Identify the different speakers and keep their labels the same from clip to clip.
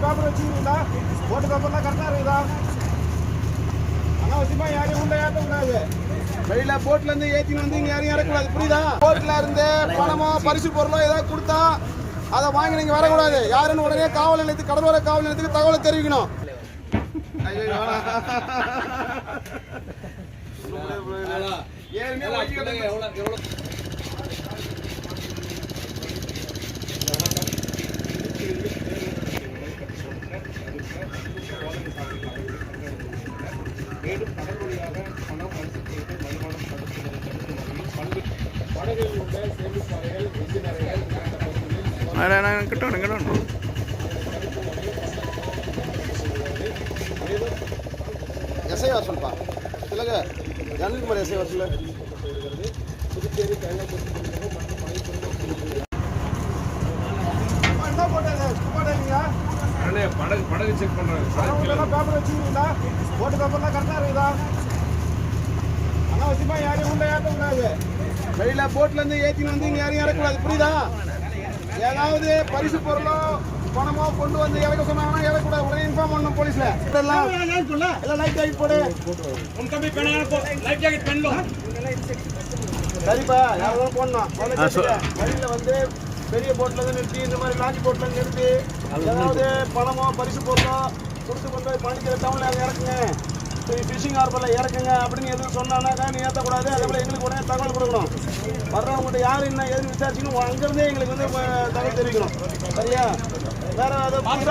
Speaker 1: Paper வச்சுக்கிறீங்களா? ஓட்டு பேப்பர்லாம் கரெக்டாக இருக்குதா? அனாவசியமா யாரையும் உள்ள ஏற்ற கூடாது. வெளியில போட்ல இருந்து ஏற்றின்னு வந்து இங்க யாரையும் இறக்கூடாது, புரியுதா? போட்ல இருந்து பணமோ பரிசு பொருளோ ஏதாவது கொடுத்தா அதை வாங்கி நீங்க வரக்கூடாது. யாருன்னு உடனே காவல் நிலையத்துக்கு, கடலோர காவல் நிலையத்துக்கு தகவலை தெரிவிக்கணும். எஸ்ஐ வர சொல்லுப்பா, சொல்லுங்க. ஜனகுமார் எஸ்ஐ வர சொல்லு. புதுச்சேரி என்ன போட்டது? படகு செக் பண்றாங்க. பேப்பர் வச்சுக்கிறீங்களா? ஓட்டு பேப்பர்லாம் கரெக்டாக இருக்குதா? அனாவசியமா யாரையும் உள்ள ஏற்ற கூடாது. வெளியில போட்ல இருந்து ஏற்றின்னு வந்து இங்க யாரையும் இறக்கூடாது, புரியுதா? ஏதாவது பரிசு பொருளோ பணமோ கொண்டு வந்து இறக்க சொன்னாங்கன்னா இறக்கூடாது. உடனே இன்ஃபார்ம் பண்ணணும் போலீஸ்ல. எல்லாம் லைட் ஜாக்கெட் போடு. சரிப்பா, யாரும் போடணும். வழியில வந்து பெரிய போட்ல இருந்து நிறுத்தி, இந்த மாதிரி லாஞ்சி போட்ல நிறுத்தி ஏதாவது பணமோ பரிசு பொருளோ கொடுத்து கொண்டு போய் பாண்டிச்சேரி டவுன்ல இறக்குங்க, ஃபிஷிங் ஹார்பரில் இறக்குங்க அப்படின்னு எதுவும் சொன்னாக்கா நீ ஏற்றக்கூடாது. அதே போல் எங்களுக்கு உடனே தகவல் கொடுக்கணும். வர்றவங்ககிட்ட யார் என்ன ஏதுன்னு விசாரிச்சுக்கணும். அங்கேருந்தே எங்களுக்கு வந்து தகவல் தெரிவிக்கணும், சரியா? வேற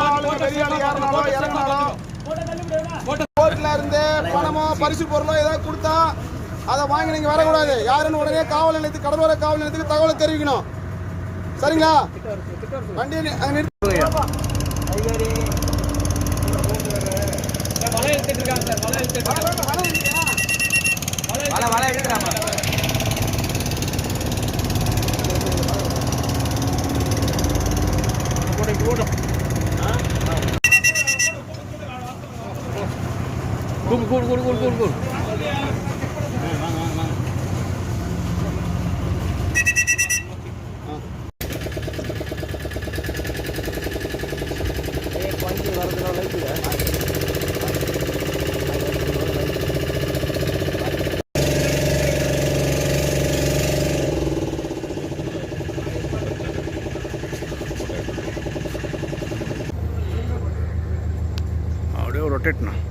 Speaker 1: ஆளுங்க பெரிய ஆளு யாருனாலும் இறங்கினாலும் போட்ல இருந்து பணமோ பரிசு பொருளோ ஏதாவது கொடுத்தா அதை வாங்கி நீங்க வரக்கூடாது. யாருன்னு உடனே காவல் நிலையத்துக்கு, கடலோர காவல் நிலையத்துக்கு தகவலை தெரிவிக்கணும், சரிங்களா? வண்டி அங்கே நிறுத்தி
Speaker 2: rotate now.